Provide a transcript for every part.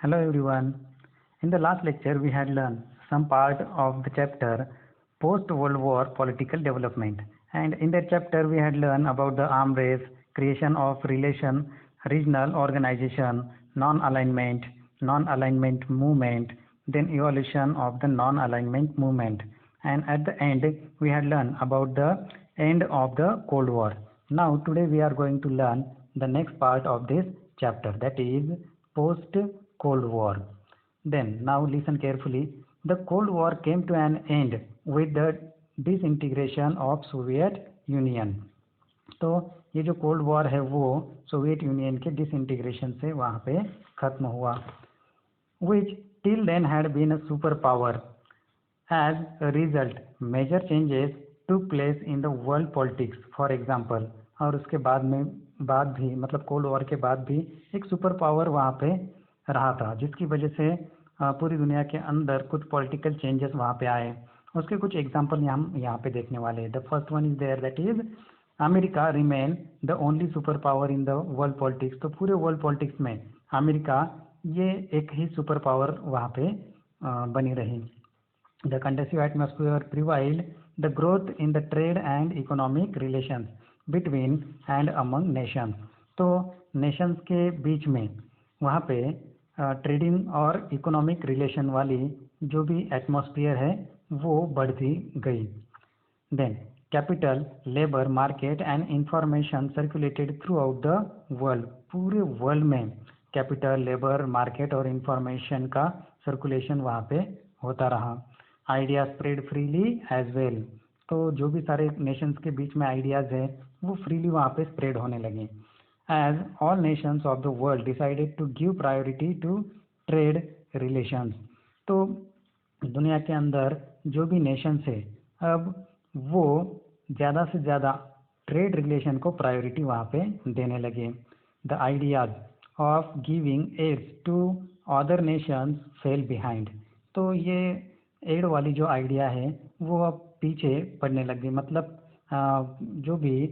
Hello everyone. In the last lecture, we had learned some part of the chapter Post-World War Political Development. And in that chapter, we had learned about the arm race, creation of relation, regional organization, non-alignment movement, then evolution of the non-alignment movement. And at the end, we had learned about the end of the Cold War. Now, today we are going to learn the next part of this chapter, that is post-Cold War. Then, now listen carefully. The Cold War came to an end with the disintegration of Soviet Union. तो ये जो cold war है वो Soviet union के disintegration से वहाँ पे खत्म हुआ, which till then had been a superpower. As a result, major changes took place in the world politics. For example, और उसके बाद भी मतलब कोल्ड वॉर के बाद भी एक सुपर पावर वहाँ पे रहा था, जिसकी वजह से पूरी दुनिया के अंदर कुछ पॉलिटिकल चेंजेस वहाँ पे आए. उसके कुछ एग्जांपल हम यहाँ पे देखने वाले हैं. The first one is there, that is America remain the only super power in the world politics. तो पूरे वर्ल्ड पॉलिटिक्स में अमेरिका ये एक ही सुपर पावर वहाँ पे बनी रही. The conductive atmosphere prevailed the growth in the trade and economic relations between and among nations. तो नेशंस के बीच में वहाँ पे ट्रेडिंग और इकोनॉमिक रिलेशन वाली जो भी एटमॉस्फेयर है वो बढ़ती गई. Then capital, labour, market and information circulated throughout the world. पूरे वर्ल्ड में कैपिटल, लेबर, मार्केट और इंफॉर्मेशन का सर्कुलेशन वहाँ पे होता रहा. Idea spread freely as well. तो जो भी सारे नेशंस के बीच में आइडियाज़ है वो फ्रीली वहाँ पे स्प्रेड होने लगे. As all nations of the world decided to give priority to trade relations. तो दुनिया के अंदर जो भी नेशंस है अब वो ज़्यादा से ज़्यादा ट्रेड रिलेशन को प्रायोरिटी वहाँ पे देने लगे. The ideas of giving aids to other nations fell behind. तो ये एड वाली जो आइडिया है वो अब पीछे पड़ने लगी. मतलब जो भी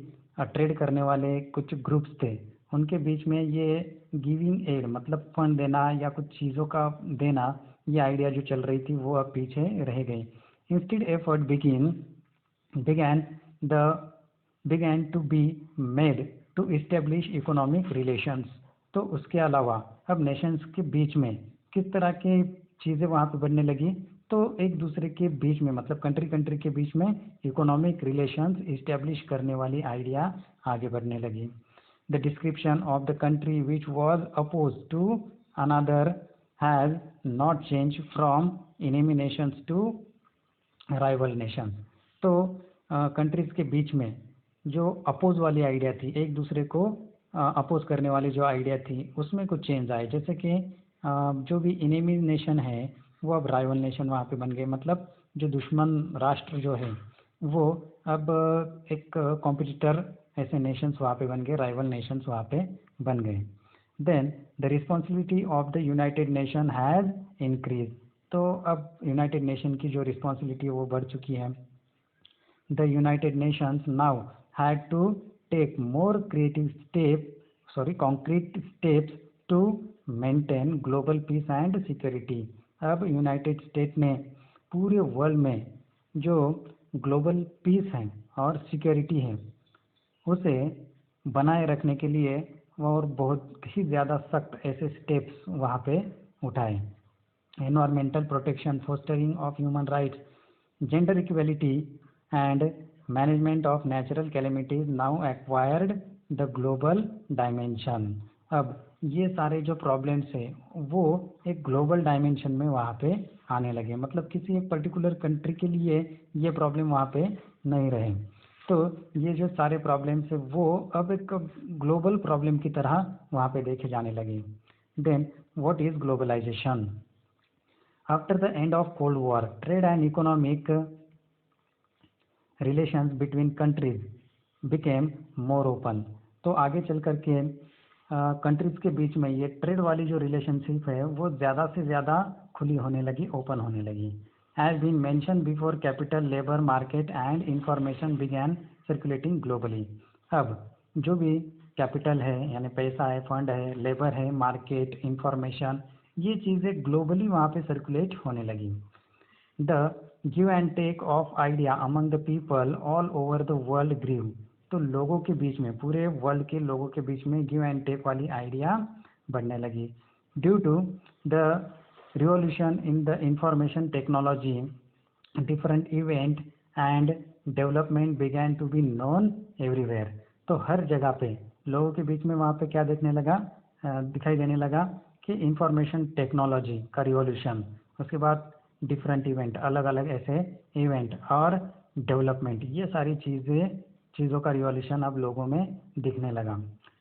ट्रेड करने वाले कुछ ग्रुप्स थे उनके बीच में ये गिविंग एड मतलब फंड देना या कुछ चीज़ों का देना, ये आइडिया जो चल रही थी वो अब पीछे रह गई. Instead effort began to be made to establish economic relations. तो उसके अलावा अब नेशंस के बीच में किस तरह की चीज़ें वहाँ पे बढ़ने लगी, तो एक दूसरे के बीच में मतलब कंट्री के बीच में इकोनॉमिक रिलेशंस इस्टेब्लिश करने वाली आइडिया आगे बढ़ने लगी. The description of the country which was oppose to another has not change from enemy nations to rival nations. तो कंट्रीज के बीच में जो अपोज वाली आइडिया थी, एक दूसरे को अपोज करने वाली जो आइडिया थी उसमें कुछ चेंज आए. जैसे कि जो भी इनेमी नेशन है वो अब राइवल नेशन वहाँ पे बन गए. मतलब जो दुश्मन राष्ट्र जो है वो अब एक कॉम्पिटिटर ऐसे नेशंस वहाँ पे बन गए, राइवल नेशंस वहाँ पे बन गए. Then the responsibility of the United Nation has increase. तो अब यूनाइटेड नेशन की जो रिस्पॉन्सिबिलिटी है वो बढ़ चुकी है. The United Nations now had to take more concrete steps to maintain global peace and security. अब यूनाइटेड स्टेट ने पूरे वर्ल्ड में जो ग्लोबल पीस है और सिक्योरिटी है उसे बनाए रखने के लिए और बहुत ही ज़्यादा सख्त ऐसे स्टेप्स वहाँ पे उठाए. Environmental protection, fostering of human rights, gender equality and management of natural calamities now acquired the global dimension. अब ये सारे जो प्रॉब्लम्स है वो एक ग्लोबल डायमेंशन में वहाँ पे आने लगे. मतलब किसी एक पर्टिकुलर कंट्री के लिए ये प्रॉब्लम वहाँ पे नहीं रहे. तो ये जो सारे प्रॉब्लम्स है वो अब एक ग्लोबल प्रॉब्लम की तरह वहाँ पे देखे जाने लगे. Then what is globalisation? After the end of cold war, trade and economic relations between countries became more open. तो आगे चल करके कंट्रीज के बीच में ये ट्रेड वाली जो रिलेशनशिप है वो ज़्यादा से ज़्यादा खुली होने लगी, ओपन होने लगी. As been mentioned before, capital, labor, market and information began circulating globally. अब जो भी कैपिटल है यानी पैसा है, फंड है, लेबर है, मार्केट, इंफॉर्मेशन, ये चीज़ें ग्लोबली वहाँ पे सर्कुलेट होने लगी। The give and take of idea among the people all over the world grew. तो लोगों के बीच में, पूरे वर्ल्ड के लोगों के बीच में गिव एंड टेक वाली आइडिया बढ़ने लगी। Due to the revolution in the information technology, different event and development began to be known everywhere। तो हर जगह पे लोगों के बीच में वहाँ पे क्या देखने लगा, दिखाई देने लगा कि इंफॉर्मेशन टेक्नोलॉजी का रिवॉल्यूशन, उसके बाद डिफरेंट इवेंट, अलग अलग ऐसे इवेंट और डेवलपमेंट, ये सारी चीज़ों का रिवॉल्यूशन अब लोगों में दिखने लगा,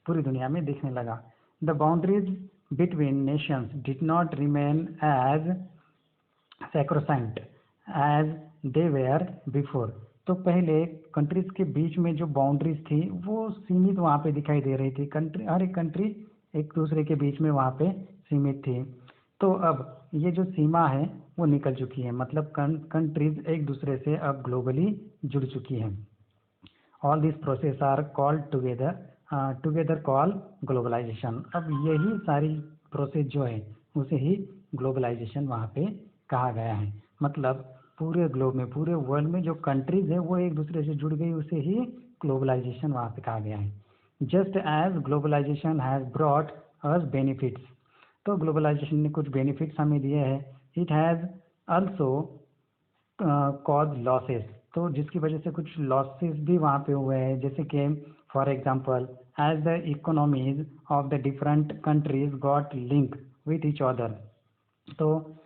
पूरी दुनिया में दिखने लगा। The boundaries between nations did not remain as sacrosanct as they were before. तो पहले कंट्रीज के बीच में जो बाउंड्रीज थी वो सीमित वहाँ पे दिखाई दे रही थी, कंट्री, हर एक कंट्री एक दूसरे के बीच में वहाँ पे सीमित थी। तो अब ये जो सीमा है वो निकल चुकी है, मतलब कंट्रीज एक दूसरे से अब ग्लोबली जुड़ चुकी हैं। All this process are called together call globalisation. अब यही सारी प्रोसेस जो है उसे ही ग्लोबलाइजेशन वहाँ पे कहा गया है। मतलब पूरे ग्लोब में, पूरे वर्ल्ड में जो कंट्रीज है वो एक दूसरे से जुड़ गई, उसे ही ग्लोबलाइजेशन वहाँ पे कहा गया है। Just as globalisation has brought us benefits. तो ग्लोबलाइजेशन ने कुछ बेनिफिट्स हमें दिए हैं। It has also cause losses. तो जिसकी वजह से कुछ लॉसेस भी वहाँ पे हुए हैं, जैसे कि for example as the economies of the different countries got link with each other. तो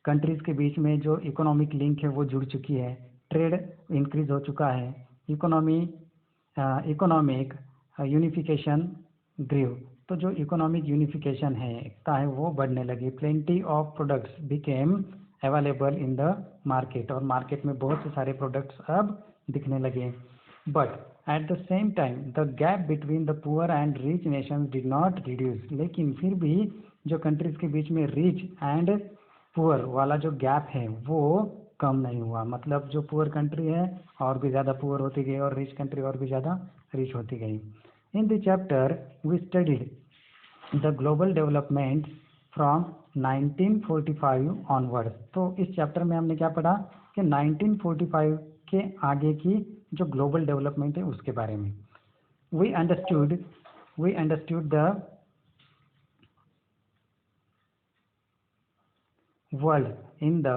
कंट्रीज के बीच में जो इकोनॉमिक लिंक है वो जुड़ चुकी है, ट्रेड इंक्रीज हो चुका है, इकोनॉमिक यूनिफिकेशन ग्रीव। तो जो इकोनॉमिक यूनिफिकेशन है, एकता है, वो बढ़ने लगी। Plenty of products became available in the market. और मार्केट में बहुत से सारे प्रोडक्ट्स अब दिखने लगे। But at the same time the gap between the poor and rich Nations did not reduce. लेकिन फिर भी जो कंट्रीज के बीच में रिच एंड पुअर वाला जो गैप है वो कम नहीं हुआ। मतलब जो पुअर कंट्री है और भी ज़्यादा पुअर होती गई और रिच कंट्री और भी ज़्यादा रिच होती गई। In the chapter we studied the global development from 1945 onwards. तो इस चैप्टर में हमने क्या पढ़ा कि 1945 के आगे की जो ग्लोबल डेवलपमेंट है उसके बारे में। We understood the world in the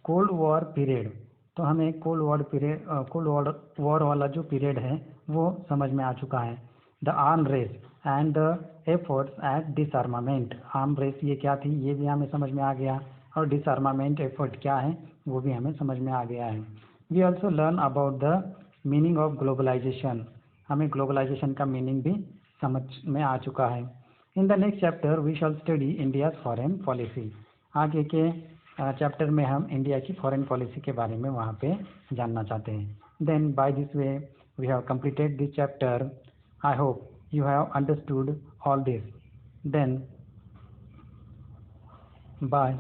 cold war period. तो हमें कोल्ड वॉर वाला जो पीरियड है वो समझ में आ चुका है। The arm race and the efforts at disarmament. Arm race ये क्या थी ये भी हमें समझ में आ गया, और डिसआर्मामेंट एफर्ट क्या है वो भी हमें समझ में आ गया है। We also learn about the meaning of globalisation. हमें ग्लोबलाइजेशन का मीनिंग भी समझ में आ चुका है। In the next chapter we shall study India's foreign policy. आगे के चैप्टर में हम इंडिया की फॉरेन पॉलिसी के बारे में वहाँ पे जानना चाहते हैं। Then by this way we have completed this chapter. I hope you have understood all this. Then bye.